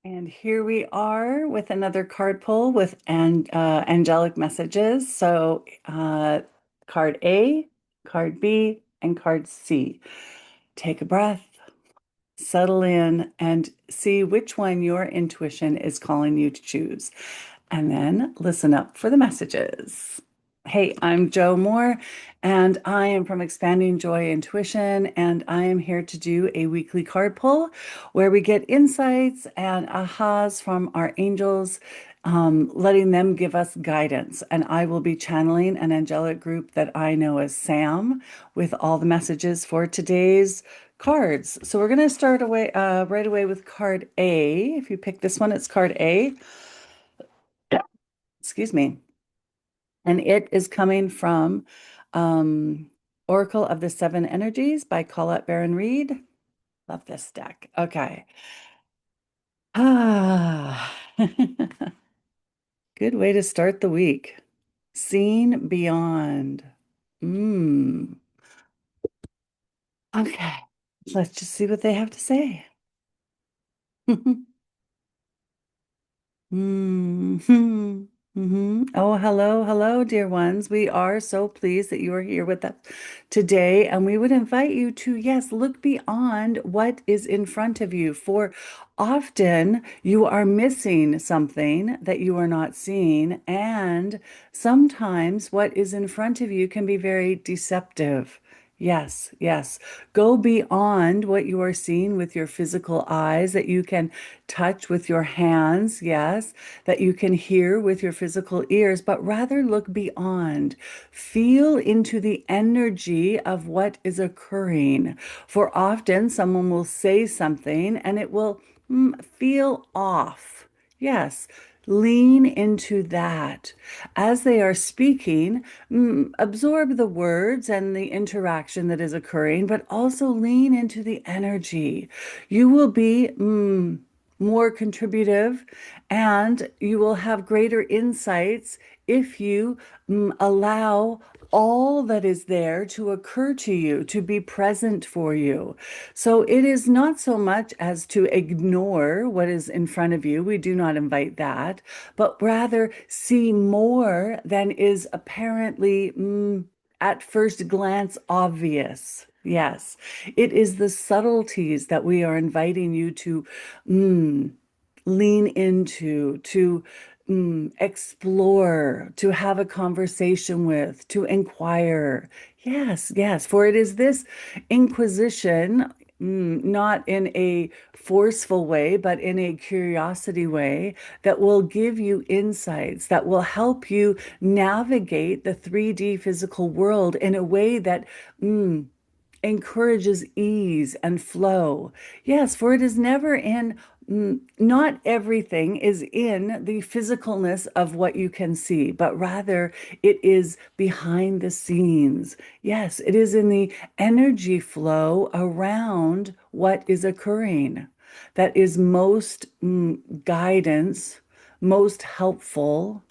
And here we are with another card pull with angelic messages. Card A, card B, and card C. Take a breath, settle in, and see which one your intuition is calling you to choose. And then listen up for the messages. Hey, I'm Joe Moore, and I am from Expanding Joy Intuition, and I am here to do a weekly card pull where we get insights and ahas from our angels, letting them give us guidance. And I will be channeling an angelic group that I know as Sam with all the messages for today's cards. So we're going to start away right away with card A. If you pick this one, it's card A. Excuse me. And it is coming from Oracle of the Seven Energies by Colette Baron-Reid. Love this deck. Okay. Ah, good way to start the week. Seen beyond. Mm. Okay. Let's just see what they have to say. Hmm. Oh, hello, hello, dear ones. We are so pleased that you are here with us today, and we would invite you to, yes, look beyond what is in front of you, for often you are missing something that you are not seeing, and sometimes what is in front of you can be very deceptive. Yes, yes. Go beyond what you are seeing with your physical eyes, that you can touch with your hands, yes, that you can hear with your physical ears, but rather look beyond. Feel into the energy of what is occurring. For often someone will say something and it will feel off. Yes, lean into that. As they are speaking, absorb the words and the interaction that is occurring, but also lean into the energy. You will be more contributive, and you will have greater insights if you allow all that is there to occur to you, to be present for you. So it is not so much as to ignore what is in front of you. We do not invite that, but rather see more than is apparently at first glance obvious. Yes, it is the subtleties that we are inviting you to mm, lean into, to explore, to have a conversation with, to inquire. Yes, yes, for it is this inquisition, not in a forceful way, but in a curiosity way, that will give you insights, that will help you navigate the 3D physical world in a way that encourages ease and flow. Yes, for it is never in, not everything is in the physicalness of what you can see, but rather it is behind the scenes. Yes, it is in the energy flow around what is occurring that is most guidance, most helpful.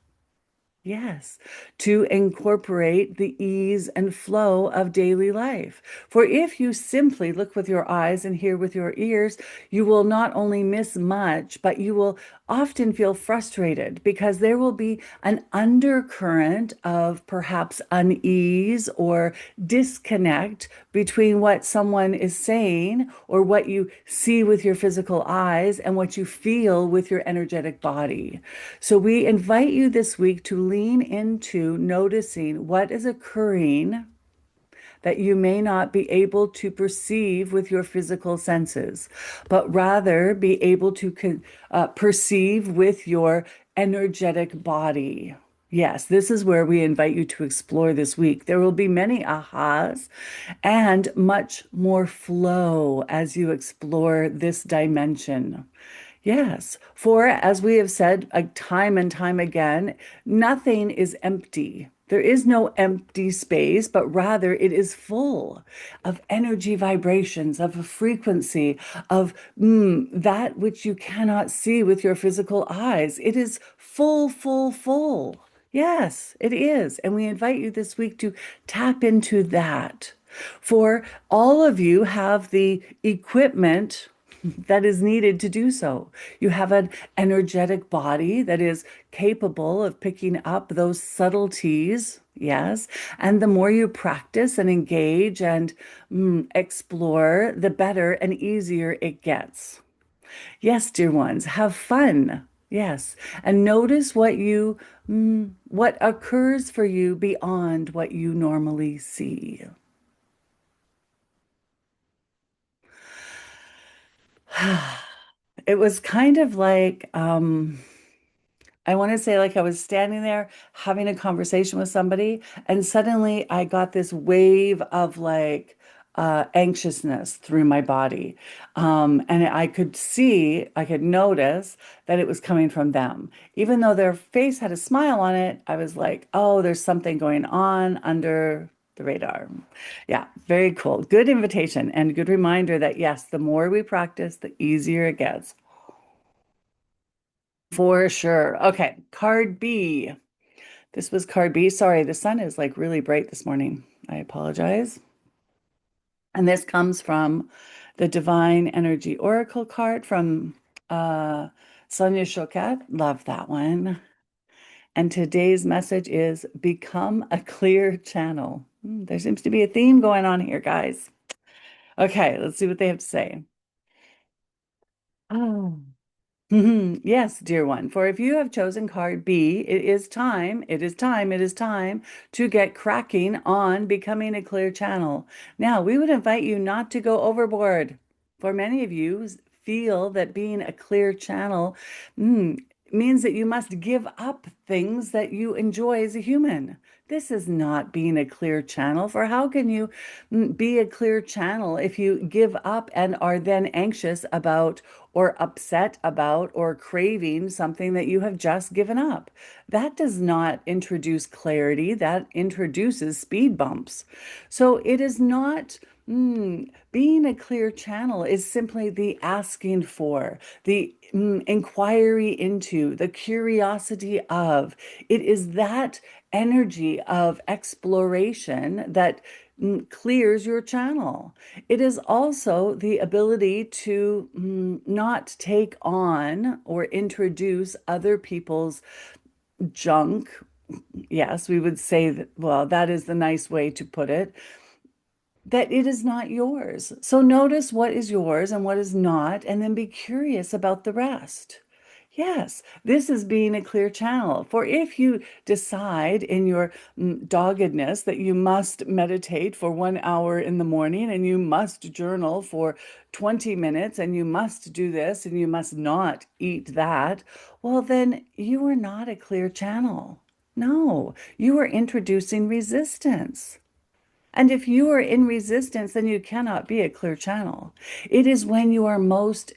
Yes, to incorporate the ease and flow of daily life. For if you simply look with your eyes and hear with your ears, you will not only miss much, but you will often feel frustrated because there will be an undercurrent of perhaps unease or disconnect between what someone is saying or what you see with your physical eyes and what you feel with your energetic body. So we invite you this week to lean into noticing what is occurring that you may not be able to perceive with your physical senses, but rather be able to perceive with your energetic body. Yes, this is where we invite you to explore this week. There will be many ahas and much more flow as you explore this dimension. Yes, for as we have said time and time again, nothing is empty. There is no empty space, but rather it is full of energy vibrations, of a frequency, of that which you cannot see with your physical eyes. It is full, full, full. Yes, it is. And we invite you this week to tap into that. For all of you have the equipment that is needed to do so. You have an energetic body that is capable of picking up those subtleties. Yes. And the more you practice and engage and explore, the better and easier it gets. Yes, dear ones, have fun. Yes. And notice what occurs for you beyond what you normally see. It was kind of like, I want to say like I was standing there having a conversation with somebody, and suddenly I got this wave of like anxiousness through my body. And I could notice that it was coming from them. Even though their face had a smile on it, I was like, oh, there's something going on under the radar. Yeah, very cool. Good invitation and good reminder that yes, the more we practice, the easier it gets. For sure. Okay, card B. This was card B. Sorry, the sun is like really bright this morning. I apologize. And this comes from the Divine Energy Oracle card from uh, Sonia Choquette. Love that one. And today's message is become a clear channel. There seems to be a theme going on here, guys. Okay, let's see what they have to say. Oh. Yes, dear one. For if you have chosen card B, it is time to get cracking on becoming a clear channel. Now, we would invite you not to go overboard. For many of you feel that being a clear channel means that you must give up things that you enjoy as a human. This is not being a clear channel, for how can you be a clear channel if you give up and are then anxious about or upset about or craving something that you have just given up? That does not introduce clarity, that introduces speed bumps. So it is not. Being a clear channel is simply the asking for, the inquiry into, the curiosity of. It is that energy of exploration that clears your channel. It is also the ability to not take on or introduce other people's junk. Yes, we would say that, well, that is the nice way to put it, that it is not yours. So notice what is yours and what is not, and then be curious about the rest. Yes, this is being a clear channel. For if you decide in your doggedness that you must meditate for 1 hour in the morning and you must journal for 20 minutes and you must do this and you must not eat that, well, then you are not a clear channel. No, you are introducing resistance. And if you are in resistance, then you cannot be a clear channel. It is when you are most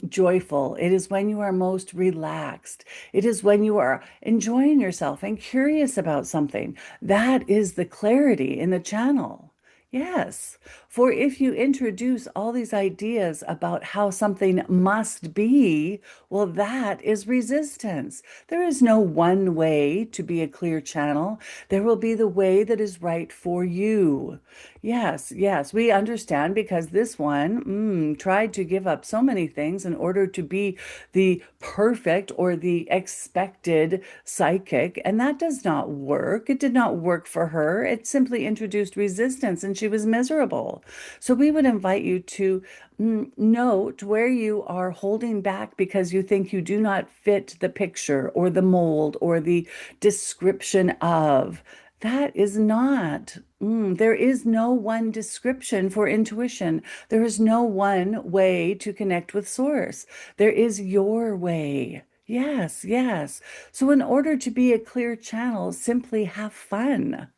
joyful. It is when you are most relaxed. It is when you are enjoying yourself and curious about something. That is the clarity in the channel. Yes, for if you introduce all these ideas about how something must be, well, that is resistance. There is no one way to be a clear channel. There will be the way that is right for you. Yes, yes, we understand because this one tried to give up so many things in order to be the perfect or the expected psychic, and that does not work. It did not work for her. It simply introduced resistance, and she was miserable. So we would invite you to note where you are holding back because you think you do not fit the picture or the mold or the description of. That is not. There is no one description for intuition. There is no one way to connect with source. There is your way. Yes, yes. So, in order to be a clear channel, simply have fun.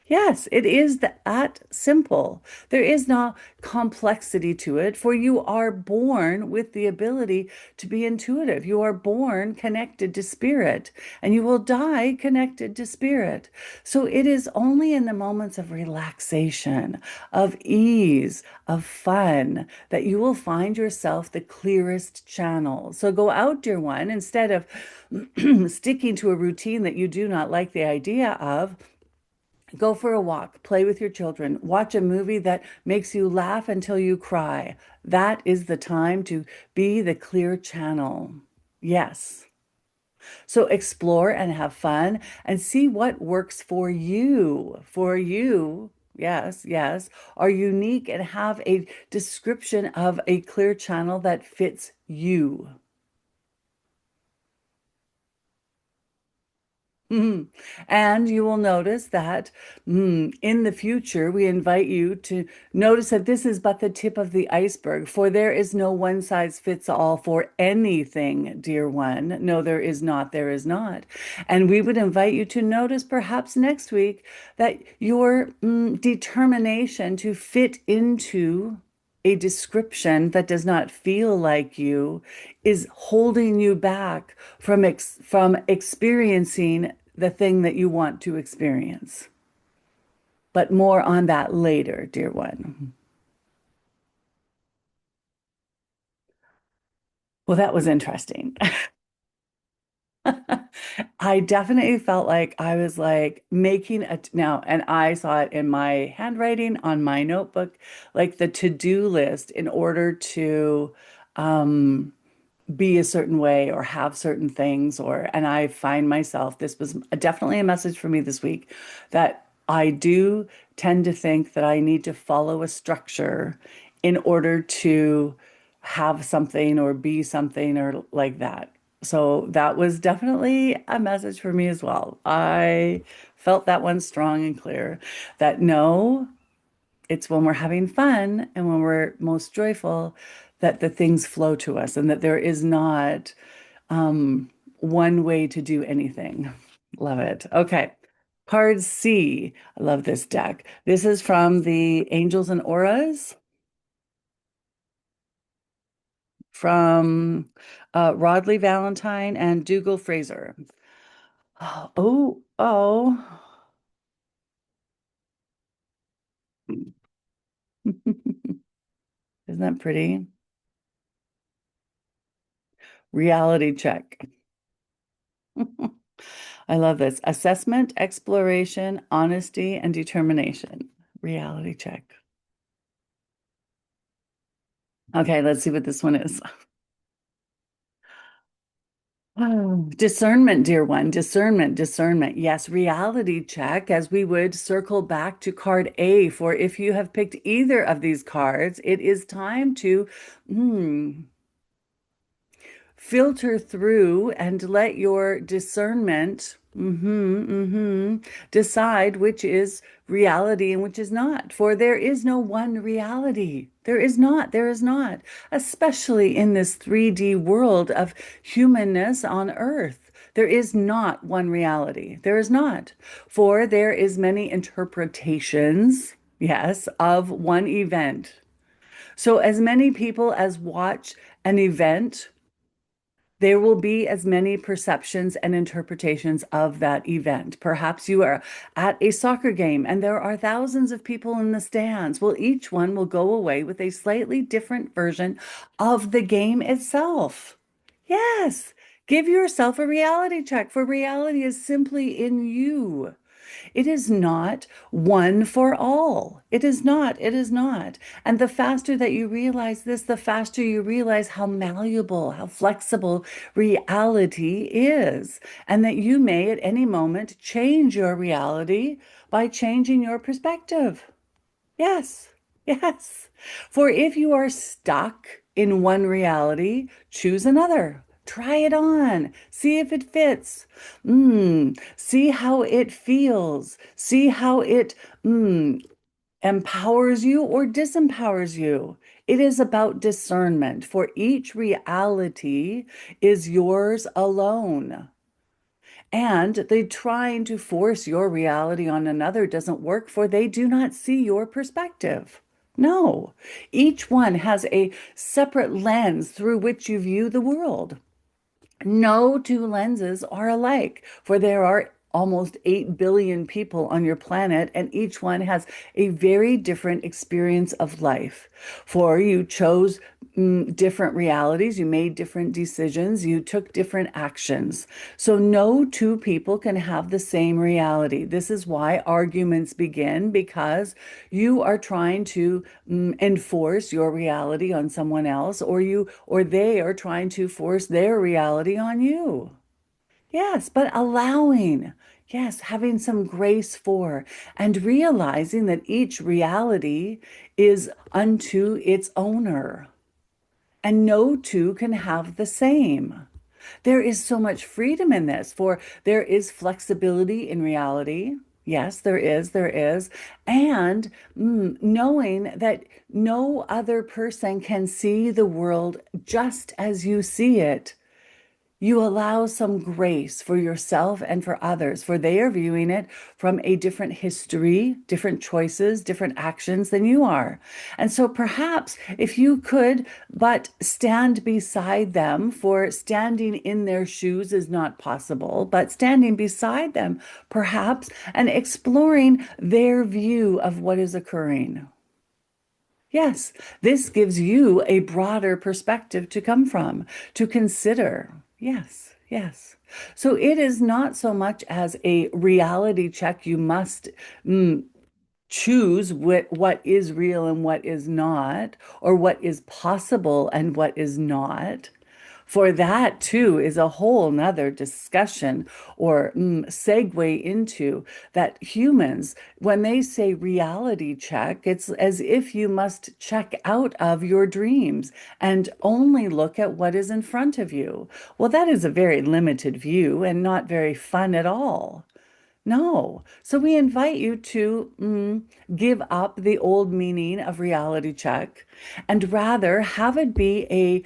Yes, it is that simple. There is no complexity to it, for you are born with the ability to be intuitive. You are born connected to spirit, and you will die connected to spirit. So it is only in the moments of relaxation, of ease, of fun, that you will find yourself the clearest channel. So go out, dear one, instead of sticking to a routine that you do not like the idea of. Go for a walk, play with your children, watch a movie that makes you laugh until you cry. That is the time to be the clear channel. Yes. So explore and have fun and see what works for you. For you, yes, yes, are unique and have a description of a clear channel that fits you. Mhm. And you will notice that in the future, we invite you to notice that this is but the tip of the iceberg, for there is no one size fits all for anything, dear one. No, there is not. There is not. And we would invite you to notice perhaps next week that your determination to fit into a description that does not feel like you is holding you back from experiencing the thing that you want to experience. But more on that later, dear one. Well, that was interesting. I definitely felt like I was like making a now, and I saw it in my handwriting on my notebook, like the to-do list in order to um be a certain way or have certain things or and I find myself this was definitely a message for me this week that I do tend to think that I need to follow a structure in order to have something or be something or like that. So that was definitely a message for me as well. I felt that one strong and clear that no, it's when we're having fun and when we're most joyful that the things flow to us and that there is not one way to do anything. Love it. Okay. Card C. I love this deck. This is from the Angels and Auras from Radleigh Valentine and Dougall Fraser. Oh, oh, oh. Isn't that pretty? Reality check. I love this. Assessment, exploration, honesty, and determination. Reality check. Okay, let's see what this one is. Oh, discernment, dear one. Discernment, discernment. Yes, reality check, as we would circle back to card A. For if you have picked either of these cards, it is time to filter through and let your discernment decide which is reality and which is not. For there is no one reality. There is not. There is not. Especially in this 3D world of humanness on Earth. There is not one reality. There is not. For there is many interpretations, yes, of one event. So as many people as watch an event there will be as many perceptions and interpretations of that event. Perhaps you are at a soccer game and there are thousands of people in the stands. Well, each one will go away with a slightly different version of the game itself. Yes, give yourself a reality check, for reality is simply in you. It is not one for all. It is not. It is not. And the faster that you realize this, the faster you realize how malleable, how flexible reality is. And that you may at any moment change your reality by changing your perspective. Yes, yes. For if you are stuck in one reality, choose another. Try it on. See if it fits. See how it feels. See how it empowers you or disempowers you. It is about discernment, for each reality is yours alone. And the trying to force your reality on another doesn't work, for they do not see your perspective. No, each one has a separate lens through which you view the world. No two lenses are alike, for there are almost 8 billion people on your planet, and each one has a very different experience of life. For you chose different realities, you made different decisions, you took different actions. So no two people can have the same reality. This is why arguments begin, because you are trying to enforce your reality on someone else, or they are trying to force their reality on you. Yes, but allowing, yes, having some grace for, and realizing that each reality is unto its owner, and no two can have the same. There is so much freedom in this, for there is flexibility in reality. Yes, there is. And knowing that no other person can see the world just as you see it, you allow some grace for yourself and for others, for they are viewing it from a different history, different choices, different actions than you are. And so perhaps if you could but stand beside them, for standing in their shoes is not possible, but standing beside them, perhaps, and exploring their view of what is occurring. Yes, this gives you a broader perspective to come from, to consider. Yes, yes. So it is not so much as a reality check. You must choose what is real and what is not, or what is possible and what is not. For that too is a whole nother discussion, or segue into that humans, when they say reality check, it's as if you must check out of your dreams and only look at what is in front of you. Well, that is a very limited view and not very fun at all. No. So we invite you to give up the old meaning of reality check, and rather have it be a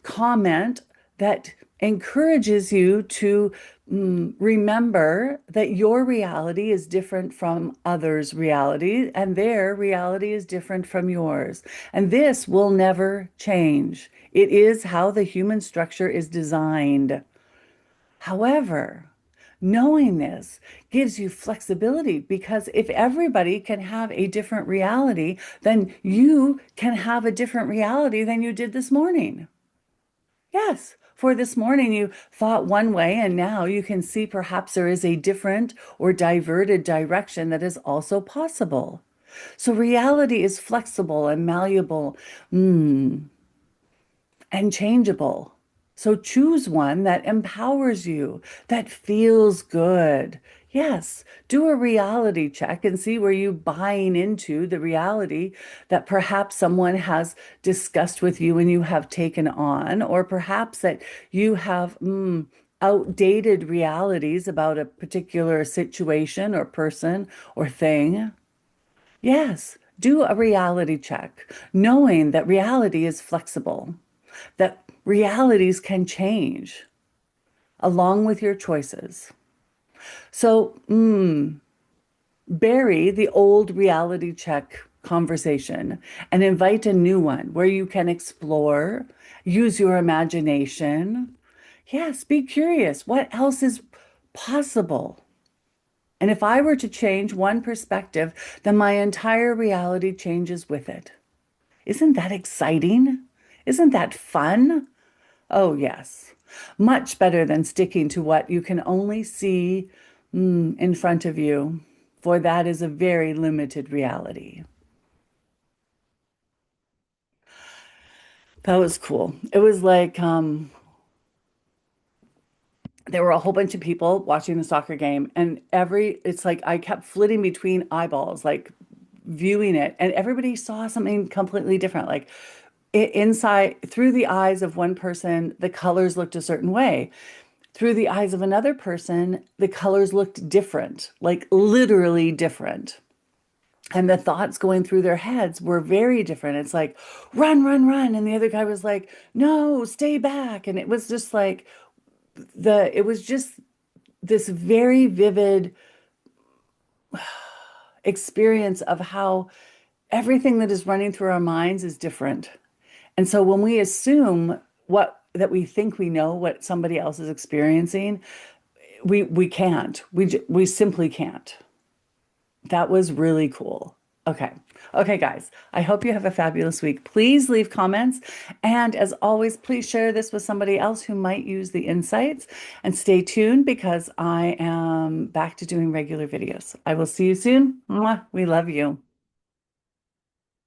comment that encourages you to remember that your reality is different from others' reality, and their reality is different from yours. And this will never change. It is how the human structure is designed. However, knowing this gives you flexibility, because if everybody can have a different reality, then you can have a different reality than you did this morning. Yes, for this morning you thought one way, and now you can see perhaps there is a different or diverted direction that is also possible. So reality is flexible and malleable. And changeable. So choose one that empowers you, that feels good. Yes, do a reality check and see where you buying into the reality that perhaps someone has discussed with you and you have taken on, or perhaps that you have outdated realities about a particular situation or person or thing. Yes, do a reality check, knowing that reality is flexible, that realities can change along with your choices. So, bury the old reality check conversation and invite a new one where you can explore, use your imagination. Yes, be curious. What else is possible? And if I were to change one perspective, then my entire reality changes with it. Isn't that exciting? Isn't that fun? Oh, yes. Much better than sticking to what you can only see in front of you, for that is a very limited reality. That was cool. It was like there were a whole bunch of people watching the soccer game, and it's like I kept flitting between eyeballs, like viewing it, and everybody saw something completely different. Like inside, through the eyes of one person, the colors looked a certain way. Through the eyes of another person, the colors looked different, like literally different. And the thoughts going through their heads were very different. It's like, run, run, run. And the other guy was like, no, stay back. And it was just like it was just this very vivid experience of how everything that is running through our minds is different. And so when we assume that we think we know what somebody else is experiencing, we can't. We simply can't. That was really cool. Okay. Okay, guys, I hope you have a fabulous week. Please leave comments. And as always, please share this with somebody else who might use the insights. And stay tuned because I am back to doing regular videos. I will see you soon. Mwah. We love you.